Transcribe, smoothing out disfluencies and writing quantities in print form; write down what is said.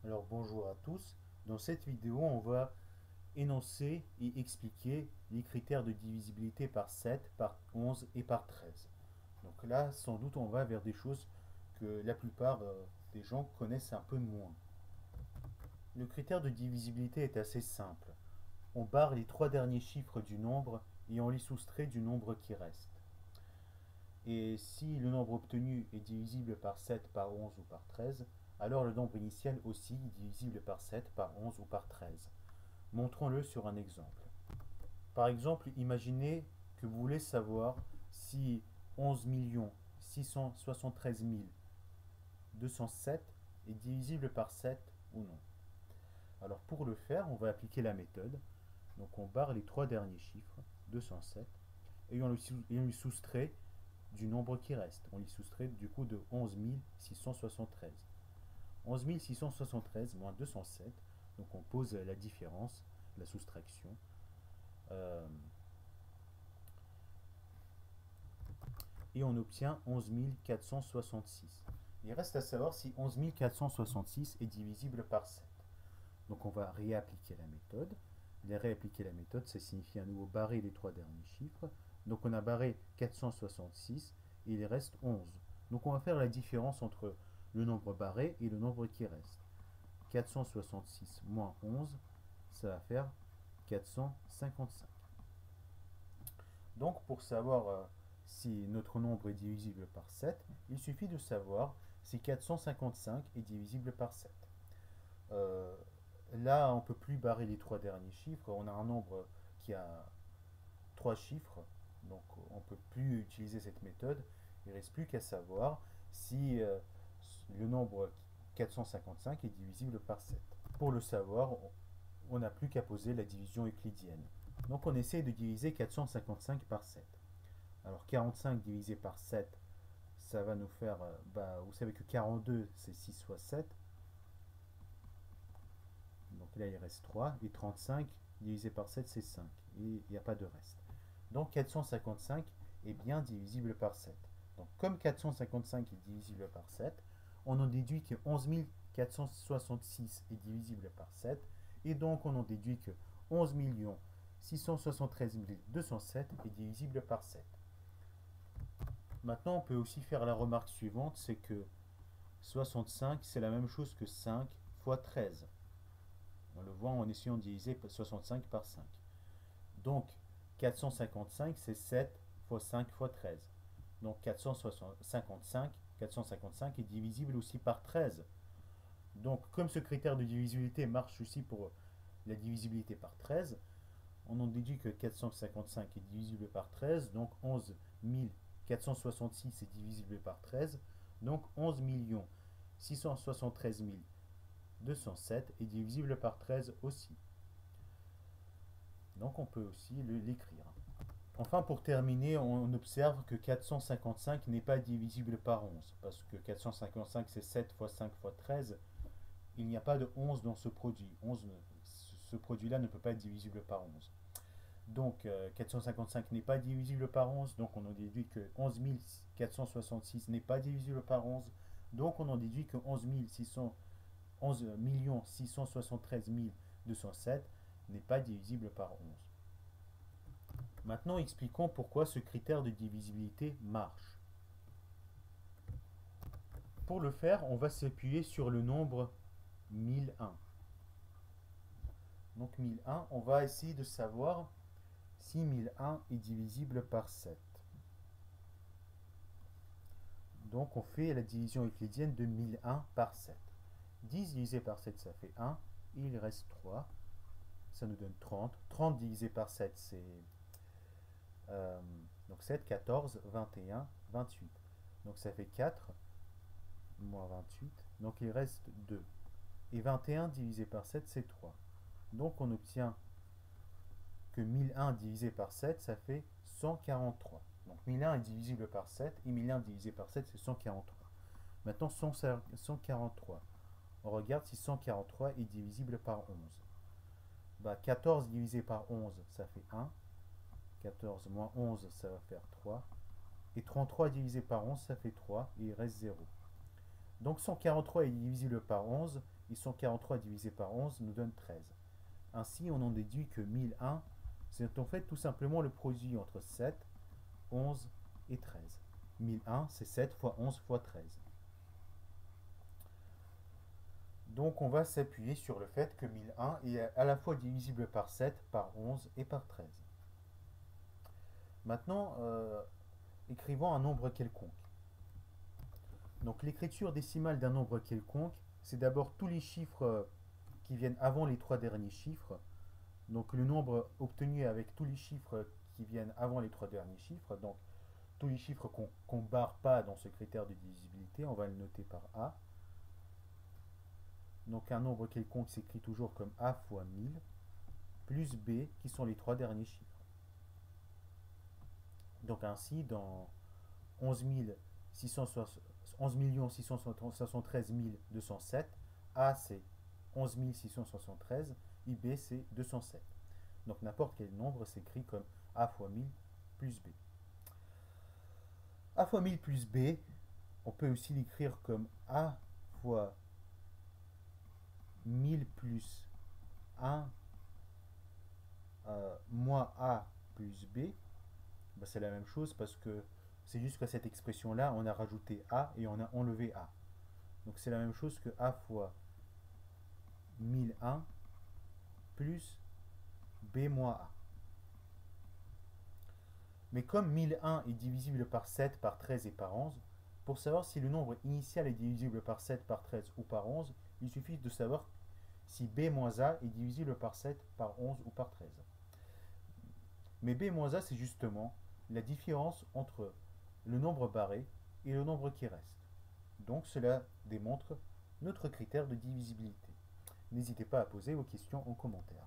Alors bonjour à tous. Dans cette vidéo, on va énoncer et expliquer les critères de divisibilité par 7, par 11 et par 13. Donc là, sans doute, on va vers des choses que la plupart des gens connaissent un peu moins. Le critère de divisibilité est assez simple. On barre les trois derniers chiffres du nombre et on les soustrait du nombre qui reste. Et si le nombre obtenu est divisible par 7, par 11 ou par 13, alors le nombre initial aussi est divisible par 7, par 11 ou par 13. Montrons-le sur un exemple. Par exemple, imaginez que vous voulez savoir si 11 673 207 est divisible par 7 ou non. Alors pour le faire, on va appliquer la méthode. Donc on barre les trois derniers chiffres, 207, et on lui soustrait du nombre qui reste. On lui soustrait du coup de 11 673. 11 673 moins 207, donc on pose la différence, la soustraction. Euh, et on obtient 11 466. Il reste à savoir si 11 466 est divisible par 7. Donc on va réappliquer la méthode. Réappliquer la méthode, ça signifie à nouveau barrer les trois derniers chiffres. Donc on a barré 466 et il reste 11. Donc on va faire la différence entre le nombre barré et le nombre qui reste. 466 moins 11, ça va faire 455. Donc pour savoir si notre nombre est divisible par 7, il suffit de savoir si 455 est divisible par 7. Euh, Là, on ne peut plus barrer les trois derniers chiffres. On a un nombre qui a trois chiffres, donc on ne peut plus utiliser cette méthode. Il ne reste plus qu'à savoir si le nombre 455 est divisible par 7. Pour le savoir, on n'a plus qu'à poser la division euclidienne. Donc on essaie de diviser 455 par 7. Alors 45 divisé par 7, ça va nous faire, vous savez que 42 c'est 6 fois 7. Donc là il reste 3. Et 35 divisé par 7 c'est 5. Et il n'y a pas de reste. Donc 455 est bien divisible par 7. Donc comme 455 est divisible par 7, on en déduit que 11 466 est divisible par 7. Et donc on en déduit que 11 673 207 est divisible par 7. Maintenant, on peut aussi faire la remarque suivante, c'est que 65, c'est la même chose que 5 fois 13. On le voit en essayant de diviser 65 par 5. Donc, 455, c'est 7 fois 5 fois 13. Donc, 455 est divisible aussi par 13. Donc, comme ce critère de divisibilité marche aussi pour la divisibilité par 13, on en déduit que 455 est divisible par 13, donc 11 466 est divisible par 13, donc 11 673 207 est divisible par 13 aussi. Donc on peut aussi l'écrire. Enfin, pour terminer, on observe que 455 n'est pas divisible par 11, parce que 455 c'est 7 fois 5 fois 13. Il n'y a pas de 11 dans ce produit. Ce produit-là ne peut pas être divisible par 11. Donc 455 n'est pas divisible par 11, donc on en déduit que 11 466 n'est pas divisible par 11, donc on en déduit que 11 673 207 n'est pas divisible par 11. Maintenant expliquons pourquoi ce critère de divisibilité marche. Pour le faire, on va s'appuyer sur le nombre 1001. Donc 1001, on va essayer de savoir si 1001 est divisible par 7. Donc on fait la division euclidienne de 1001 par 7. 10 divisé par 7, ça fait 1. Et il reste 3. Ça nous donne 30. 30 divisé par 7, c'est donc 7, 14, 21, 28. Donc ça fait 4 moins 28. Donc il reste 2. Et 21 divisé par 7, c'est 3. Donc on obtient que 1001 divisé par 7, ça fait 143. Donc 1001 est divisible par 7 et 1001 divisé par 7, c'est 143. Maintenant 143. On regarde si 143 est divisible par 11. 14 divisé par 11, ça fait 1. 14 moins 11, ça va faire 3. Et 33 divisé par 11, ça fait 3. Et il reste 0. Donc 143 est divisible par 11. et 143 divisé par 11 nous donne 13. Ainsi, on en déduit que 1001, c'est en fait tout simplement le produit entre 7, 11 et 13. 1001, c'est 7 fois 11 fois 13. Donc on va s'appuyer sur le fait que 1001 est à la fois divisible par 7, par 11 et par 13. Maintenant, écrivons un nombre quelconque. Donc l'écriture décimale d'un nombre quelconque, c'est d'abord tous les chiffres qui viennent avant les trois derniers chiffres. Donc le nombre obtenu avec tous les chiffres qui viennent avant les trois derniers chiffres. Donc tous les chiffres qu'on ne barre pas dans ce critère de divisibilité, on va le noter par A. Donc un nombre quelconque s'écrit toujours comme A fois 1000 plus B qui sont les trois derniers chiffres. Donc ainsi dans 11 673 207, A c'est 11 673 et B c'est 207. Donc n'importe quel nombre s'écrit comme A fois 1000 plus B. A fois 1000 plus B, on peut aussi l'écrire comme A fois 1000 plus 1 moins A plus B. Ben, c'est la même chose parce que c'est juste qu'à cette expression-là, on a rajouté A et on a enlevé A. Donc c'est la même chose que A fois 1001 plus B moins A. Mais comme 1001 est divisible par 7, par 13 et par 11, pour savoir si le nombre initial est divisible par 7, par 13 ou par 11, il suffit de savoir si B moins A est divisible par 7, par 11 ou par 13. Mais B moins A, c'est justement la différence entre le nombre barré et le nombre qui reste. Donc cela démontre notre critère de divisibilité. N'hésitez pas à poser vos questions en commentaire.